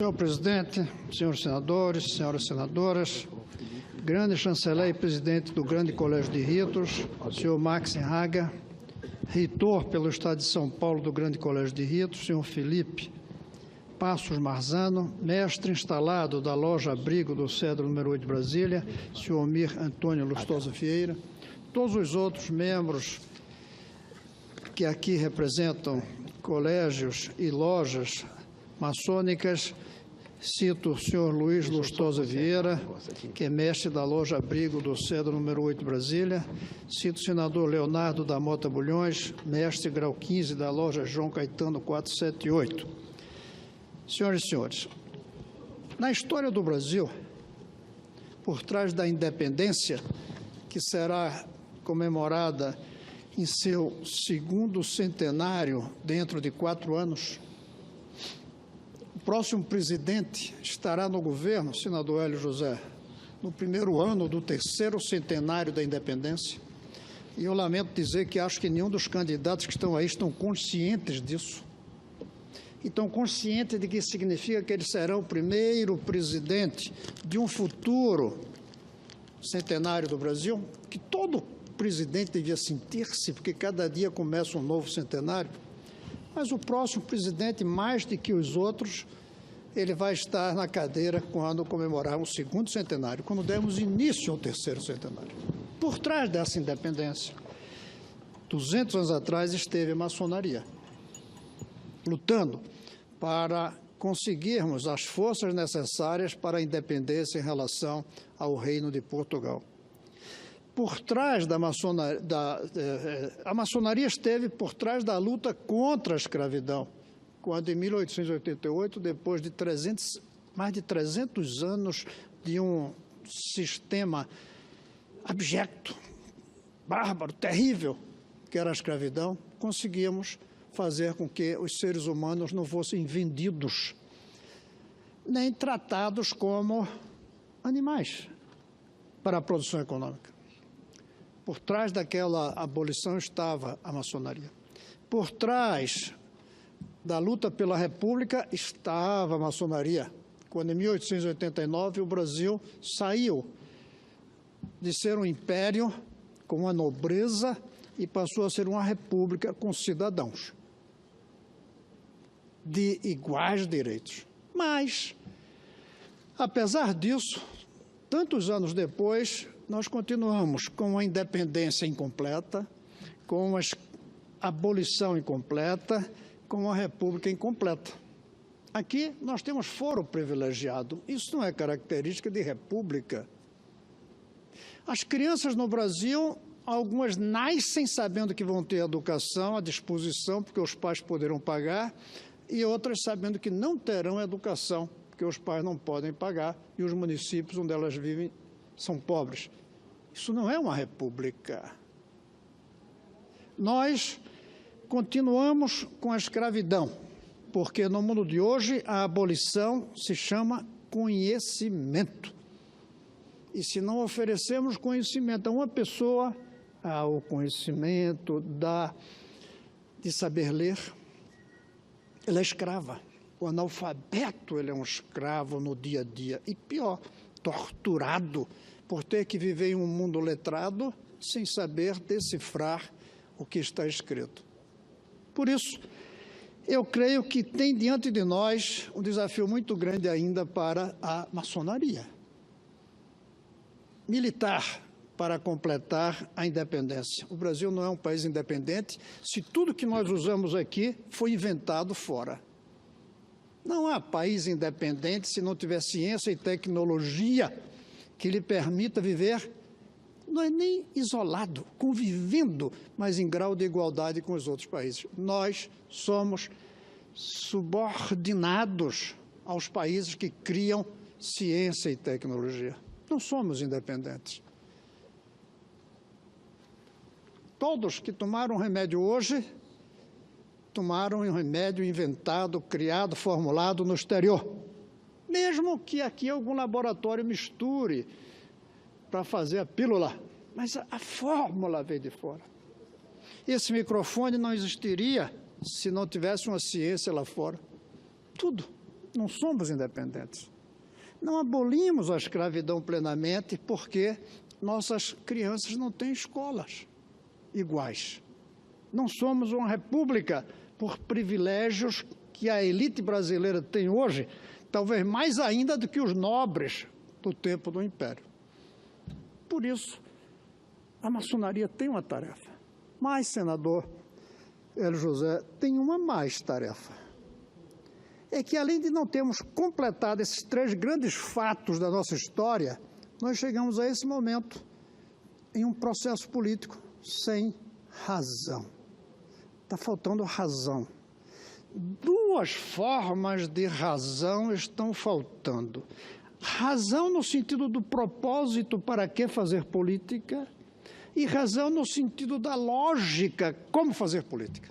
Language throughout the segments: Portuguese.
Senhor presidente, senhores senadores, senhoras senadoras, grande chanceler e presidente do Grande Colégio de Ritos, senhor Max Haga, reitor pelo Estado de São Paulo do Grande Colégio de Ritos, senhor Felipe Passos Marzano, mestre instalado da loja Abrigo do Cedro número 8 de Brasília, senhor Mir Antônio Lustosa Vieira, todos os outros membros que aqui representam colégios e lojas maçônicas, cito o senhor Luiz Lustosa Vieira, que é mestre da loja Abrigo do Cedro número 8 de Brasília, cito o senador Leonardo da Mota Bulhões, mestre grau 15 da loja João Caetano 478. Senhoras e senhores, na história do Brasil, por trás da independência, que será comemorada em seu segundo centenário dentro de 4 anos, o próximo presidente estará no governo, senador Hélio José, no primeiro ano do 3º centenário da independência. E eu lamento dizer que acho que nenhum dos candidatos que estão aí estão conscientes disso. E estão conscientes de que significa que eles serão o primeiro presidente de um futuro centenário do Brasil, que todo presidente devia sentir-se, porque cada dia começa um novo centenário. Mas o próximo presidente, mais do que os outros, ele vai estar na cadeira quando comemorarmos o 2º centenário, quando dermos início ao 3º centenário. Por trás dessa independência, 200 anos atrás, esteve a maçonaria, lutando para conseguirmos as forças necessárias para a independência em relação ao Reino de Portugal. Por trás da maçonaria, a maçonaria esteve por trás da luta contra a escravidão, quando em 1888, depois de mais de 300 anos de um sistema abjecto, bárbaro, terrível, que era a escravidão, conseguimos fazer com que os seres humanos não fossem vendidos, nem tratados como animais para a produção econômica. Por trás daquela abolição estava a maçonaria. Por trás da luta pela República estava a maçonaria, quando em 1889 o Brasil saiu de ser um império com uma nobreza e passou a ser uma república com cidadãos de iguais direitos. Mas, apesar disso, tantos anos depois, nós continuamos com a independência incompleta, com a abolição incompleta, com a república incompleta. Aqui nós temos foro privilegiado. Isso não é característica de república. As crianças no Brasil, algumas nascem sabendo que vão ter educação à disposição, porque os pais poderão pagar, e outras sabendo que não terão educação, porque os pais não podem pagar e os municípios onde elas vivem são pobres. Isso não é uma república. Nós continuamos com a escravidão, porque no mundo de hoje a abolição se chama conhecimento. E se não oferecemos conhecimento a uma pessoa, o conhecimento de saber ler, ela é escrava. O analfabeto, ele é um escravo no dia a dia. E pior, torturado por ter que viver em um mundo letrado sem saber decifrar o que está escrito. Por isso, eu creio que tem diante de nós um desafio muito grande ainda para a maçonaria militar, para completar a independência. O Brasil não é um país independente se tudo que nós usamos aqui foi inventado fora. Não há país independente se não tiver ciência e tecnologia que lhe permita viver, não é nem isolado, convivendo, mas em grau de igualdade com os outros países. Nós somos subordinados aos países que criam ciência e tecnologia. Não somos independentes. Todos que tomaram remédio hoje, tomaram um remédio inventado, criado, formulado no exterior. Mesmo que aqui algum laboratório misture para fazer a pílula, mas a fórmula veio de fora. Esse microfone não existiria se não tivesse uma ciência lá fora. Tudo Não somos independentes. Não abolimos a escravidão plenamente porque nossas crianças não têm escolas iguais. Não somos uma república por privilégios que a elite brasileira tem hoje, talvez mais ainda do que os nobres do tempo do Império. Por isso, a maçonaria tem uma tarefa. Mas, senador Hélio José, tem uma mais tarefa. É que, além de não termos completado esses 3 grandes fatos da nossa história, nós chegamos a esse momento em um processo político sem razão. Está faltando razão. 2 formas de razão estão faltando. Razão no sentido do propósito para que fazer política e razão no sentido da lógica como fazer política.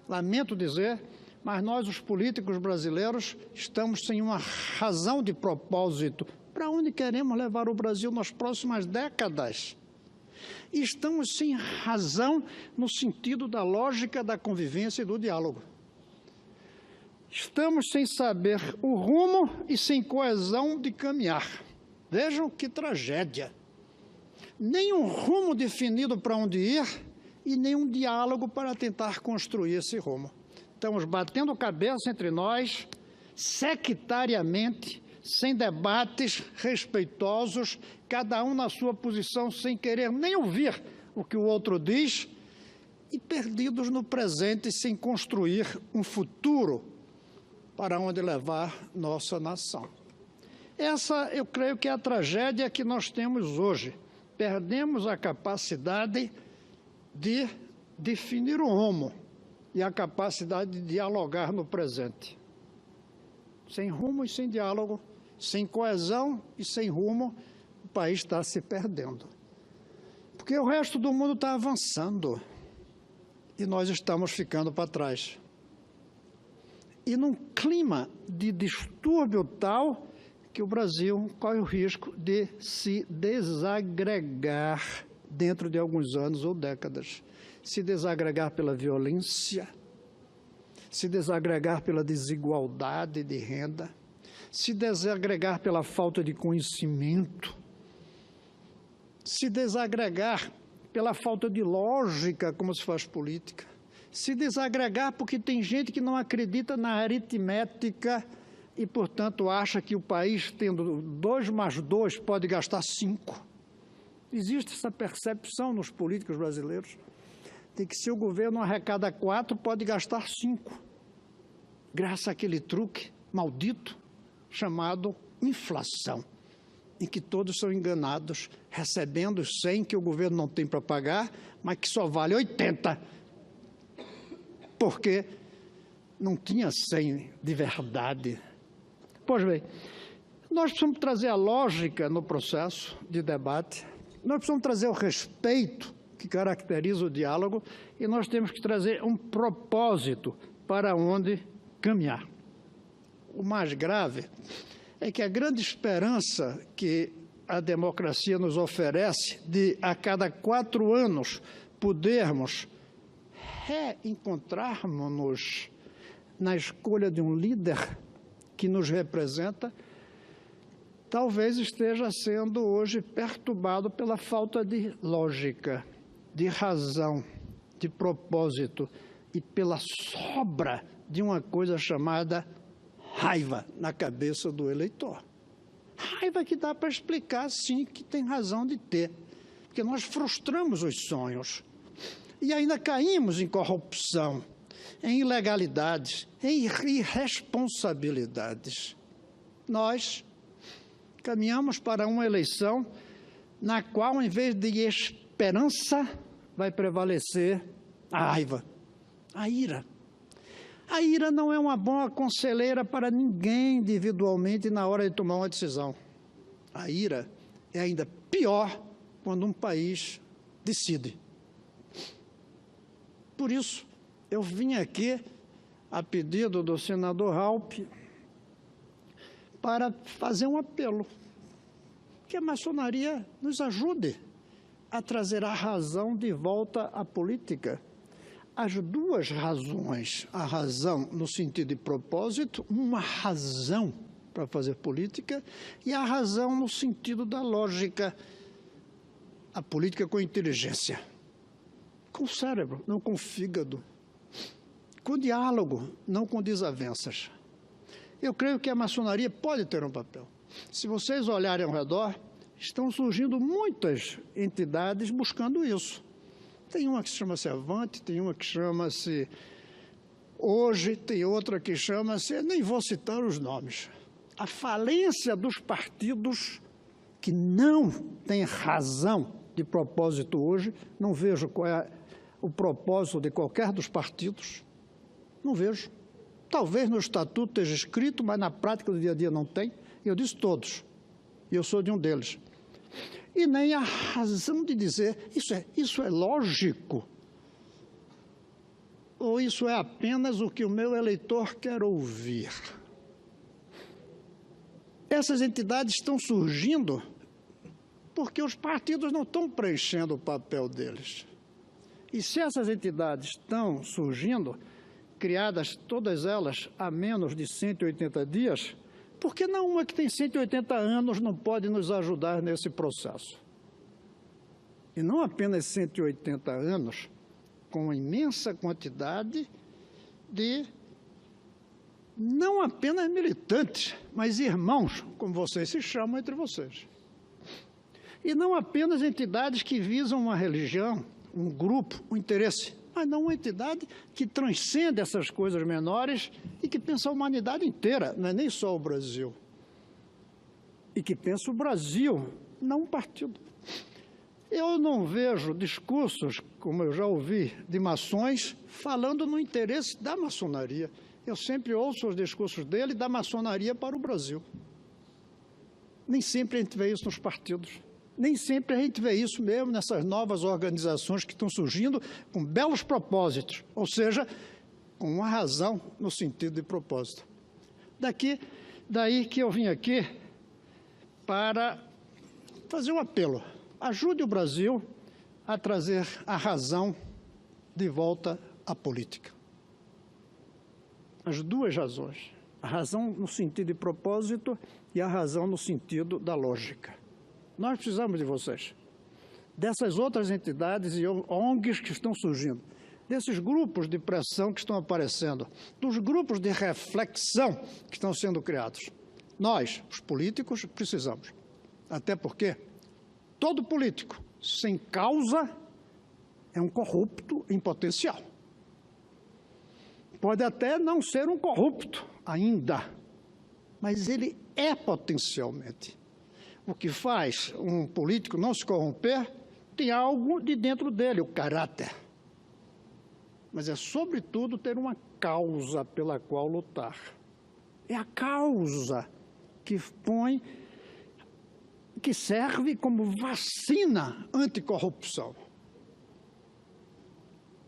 Lamento dizer, mas nós, os políticos brasileiros, estamos sem uma razão de propósito para onde queremos levar o Brasil nas próximas décadas. E estamos sem razão no sentido da lógica da convivência e do diálogo. Estamos sem saber o rumo e sem coesão de caminhar. Vejam que tragédia. Nem um rumo definido para onde ir e nem um diálogo para tentar construir esse rumo. Estamos batendo cabeça entre nós, sectariamente, sem debates respeitosos, cada um na sua posição, sem querer nem ouvir o que o outro diz, e perdidos no presente, sem construir um futuro para onde levar nossa nação. Essa, eu creio que é a tragédia que nós temos hoje. Perdemos a capacidade de definir o rumo e a capacidade de dialogar no presente. Sem rumo e sem diálogo, sem coesão e sem rumo, o país está se perdendo. Porque o resto do mundo está avançando e nós estamos ficando para trás. E num clima de distúrbio tal que o Brasil corre o risco de se desagregar dentro de alguns anos ou décadas. Se desagregar pela violência, se desagregar pela desigualdade de renda, se desagregar pela falta de conhecimento, se desagregar pela falta de lógica como se faz política, se desagregar porque tem gente que não acredita na aritmética e, portanto, acha que o país, tendo 2 mais 2, pode gastar 5. Existe essa percepção nos políticos brasileiros de que se o governo arrecada 4, pode gastar 5, graças àquele truque maldito chamado inflação, em que todos são enganados, recebendo 100 que o governo não tem para pagar, mas que só vale 80, porque não tinha 100 de verdade. Pois bem, nós precisamos trazer a lógica no processo de debate, nós precisamos trazer o respeito que caracteriza o diálogo e nós temos que trazer um propósito para onde caminhar. O mais grave é que a grande esperança que a democracia nos oferece de, a cada 4 anos, podermos reencontrarmos-nos na escolha de um líder que nos representa, talvez esteja sendo hoje perturbado pela falta de lógica, de razão, de propósito e pela sobra de uma coisa chamada raiva na cabeça do eleitor. Raiva que dá para explicar, sim, que tem razão de ter, porque nós frustramos os sonhos e ainda caímos em corrupção, em ilegalidades, em irresponsabilidades. Nós caminhamos para uma eleição na qual, em vez de esperança, vai prevalecer a raiva, a ira. A ira não é uma boa conselheira para ninguém individualmente na hora de tomar uma decisão. A ira é ainda pior quando um país decide. Por isso, eu vim aqui, a pedido do senador Raupp, para fazer um apelo, que a maçonaria nos ajude a trazer a razão de volta à política, as duas razões, a razão no sentido de propósito, uma razão para fazer política, e a razão no sentido da lógica, a política com inteligência, com o cérebro, não com o fígado, com diálogo, não com desavenças. Eu creio que a maçonaria pode ter um papel. Se vocês olharem ao redor, estão surgindo muitas entidades buscando isso. Tem uma que chama-se Avante, tem uma que chama-se Hoje, tem outra que chama-se... Nem vou citar os nomes. A falência dos partidos que não têm razão de propósito hoje, não vejo qual é o propósito de qualquer dos partidos, não vejo. Talvez no estatuto esteja escrito, mas na prática do dia a dia não tem. Eu disse todos, e eu sou de um deles. E nem a razão de dizer, isso é lógico, ou isso é apenas o que o meu eleitor quer ouvir. Essas entidades estão surgindo porque os partidos não estão preenchendo o papel deles. E se essas entidades estão surgindo, criadas todas elas há menos de 180 dias, por que não uma que tem 180 anos não pode nos ajudar nesse processo? E não apenas 180 anos, com uma imensa quantidade de, não apenas militantes, mas irmãos, como vocês se chamam entre vocês. E não apenas entidades que visam uma religião, um grupo, um interesse, mas não uma entidade que transcende essas coisas menores e que pensa a humanidade inteira, não é nem só o Brasil. E que pensa o Brasil, não um partido. Eu não vejo discursos, como eu já ouvi, de maçons, falando no interesse da maçonaria. Eu sempre ouço os discursos dele da maçonaria para o Brasil. Nem sempre a gente vê isso nos partidos. Nem sempre a gente vê isso mesmo nessas novas organizações que estão surgindo com belos propósitos, ou seja, com uma razão no sentido de propósito. Daí que eu vim aqui para fazer um apelo. Ajude o Brasil a trazer a razão de volta à política. As duas razões. A razão no sentido de propósito e a razão no sentido da lógica. Nós precisamos de vocês, dessas outras entidades e ONGs que estão surgindo, desses grupos de pressão que estão aparecendo, dos grupos de reflexão que estão sendo criados. Nós, os políticos, precisamos. Até porque todo político sem causa é um corrupto em potencial. Pode até não ser um corrupto ainda, mas ele é potencialmente. O que faz um político não se corromper tem algo de dentro dele, o caráter. Mas é, sobretudo, ter uma causa pela qual lutar. É a causa que serve como vacina anticorrupção.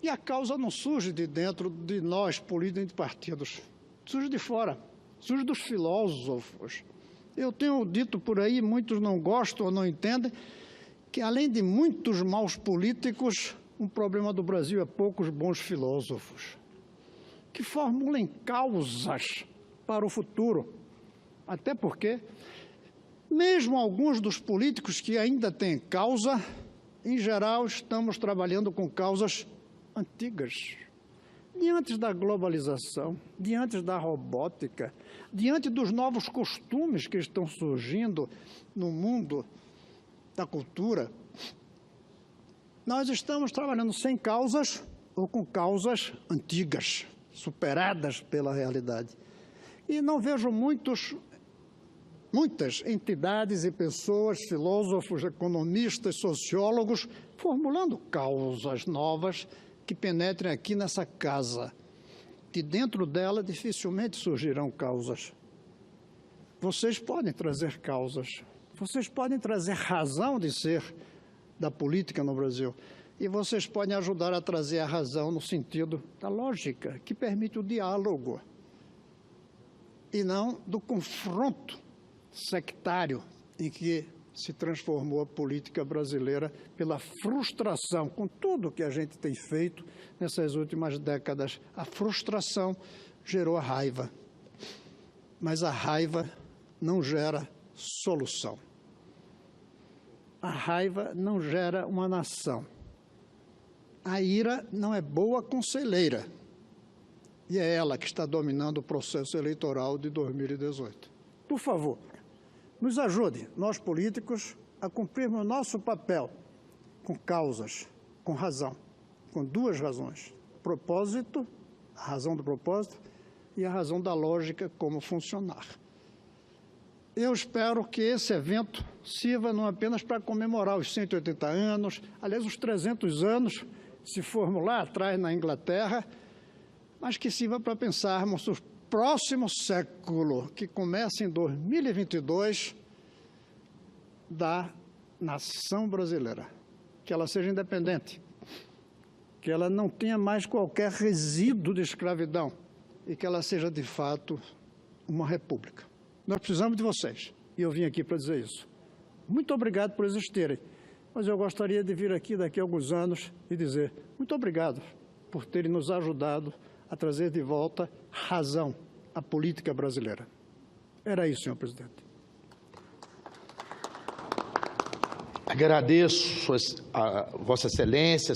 E a causa não surge de dentro de nós, políticos de partidos, surge de fora, surge dos filósofos. Eu tenho dito por aí, muitos não gostam ou não entendem, que além de muitos maus políticos, um problema do Brasil é poucos bons filósofos, que formulem causas para o futuro. Até porque, mesmo alguns dos políticos que ainda têm causa, em geral, estamos trabalhando com causas antigas. Diante da globalização, diante da robótica, diante dos novos costumes que estão surgindo no mundo da cultura, nós estamos trabalhando sem causas ou com causas antigas, superadas pela realidade. E não vejo muitas entidades e pessoas, filósofos, economistas, sociólogos, formulando causas novas que penetrem aqui nessa casa. De dentro dela dificilmente surgirão causas. Vocês podem trazer causas, vocês podem trazer razão de ser da política no Brasil, e vocês podem ajudar a trazer a razão no sentido da lógica, que permite o diálogo, e não do confronto sectário, em que se transformou a política brasileira pela frustração com tudo que a gente tem feito nessas últimas décadas. A frustração gerou a raiva, mas a raiva não gera solução. A raiva não gera uma nação. A ira não é boa conselheira, e é ela que está dominando o processo eleitoral de 2018. Por favor, nos ajude, nós políticos, a cumprirmos o nosso papel com causas, com razão, com duas razões. Propósito, a razão do propósito, e a razão da lógica, como funcionar. Eu espero que esse evento sirva não apenas para comemorar os 180 anos, aliás, os 300 anos, se formos lá atrás na Inglaterra, mas que sirva para pensarmos o próximo século, que começa em 2022, da nação brasileira. Que ela seja independente, que ela não tenha mais qualquer resíduo de escravidão e que ela seja, de fato, uma república. Nós precisamos de vocês, e eu vim aqui para dizer isso. Muito obrigado por existirem, mas eu gostaria de vir aqui daqui a alguns anos e dizer muito obrigado por terem nos ajudado a trazer de volta razão à política brasileira. Era isso, senhor presidente. Agradeço a Vossa Excelência,